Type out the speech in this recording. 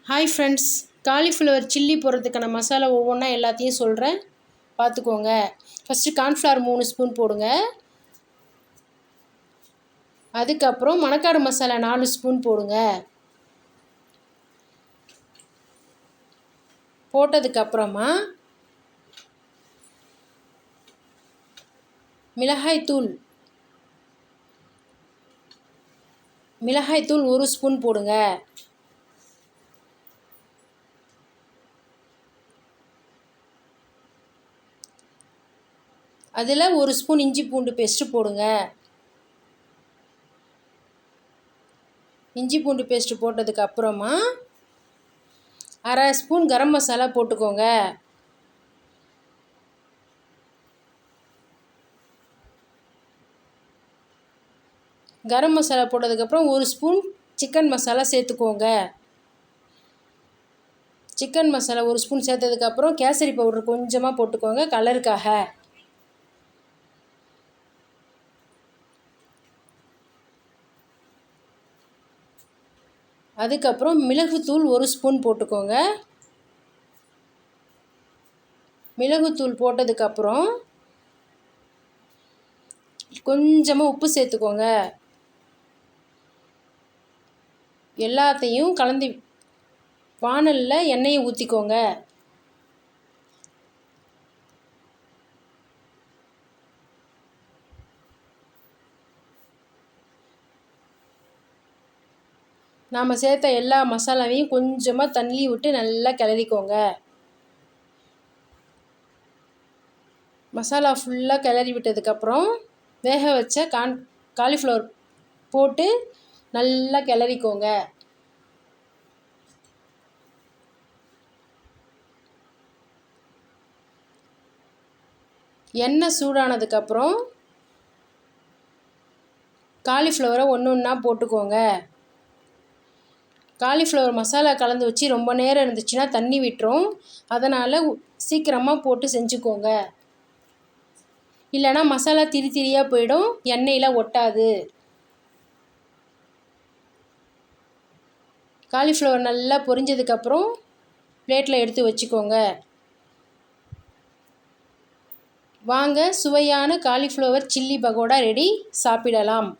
Hi friends, cauliflower chilli போடுறதுக்கான மசாலா ஒவ்வொன்றா எல்லாத்தையும் சொல்கிறேன், பார்த்துக்கோங்க. ஃபஸ்ட்டு கார்ன்ஃப்ளவர் 3 ஸ்பூன் போடுங்க. அதுக்கப்புறம் மணக்காடு மசாலா 4 ஸ்பூன் போடுங்க. போட்டதுக்கப்புறமா மிளகாய்த்தூள் 1 ஸ்பூன் போடுங்க. அதில் 1 ஸ்பூன் இஞ்சி பூண்டு பேஸ்ட்டு போடுங்க. இஞ்சி பூண்டு பேஸ்ட்டு போட்டதுக்கப்புறமா அரை ஸ்பூன் கரம் மசாலா போட்டுக்கோங்க. கரம் மசாலா போட்டதுக்கப்புறம் 1 ஸ்பூன் சிக்கன் மசாலா சேர்த்துக்கோங்க. சிக்கன் மசாலா 1 ஸ்பூன் சேர்த்ததுக்கப்புறம் கேசரி பவுடர் கொஞ்சமாக போட்டுக்கோங்க கலருக்காக. அதுக்கப்புறம் மிளகுத்தூள் 1 ஸ்பூன் போட்டுக்கோங்க. மிளகுத்தூள் போட்டதுக்கப்புறம் கொஞ்சமாக உப்பு சேர்த்துக்கோங்க. எல்லாத்தையும் கலந்து வாணலில் எண்ணெயை ஊற்றிக்கோங்க. நாம் சேர்த்த எல்லா மசாலாவையும் கொஞ்சமாக தண்ணி விட்டு நல்லா கிளறிக்கோங்க. மசாலா ஃபுல்லாக கிளறி விட்டதுக்கப்புறம் வேக வச்ச காலிஃப்ளவர் போட்டு நல்லா கிளறிக்கோங்க. எண்ணெய் சூடானதுக்கப்புறம் காலிஃப்ளவரை ஒன்று ஒன்றா போட்டுக்கோங்க. காலிஃப்ளவர் மசாலா கலந்து வச்சு ரொம்ப நேரம் இருந்துச்சுன்னா தண்ணி விட்டுரும். அதனால் சீக்கிரமாக போட்டு செஞ்சுக்கோங்க. இல்லைனா மசாலா திரி திரியாக போயிடும், எண்ணெயில் ஒட்டாது. காலிஃப்ளவர் நல்லா பொரிஞ்சதுக்கப்புறம் பிளேட்டில் எடுத்து வச்சுக்கோங்க. வாங்க, சுவையான காலிஃப்ளவர் சில்லி பகோடா ரெடி, சாப்பிடலாம்.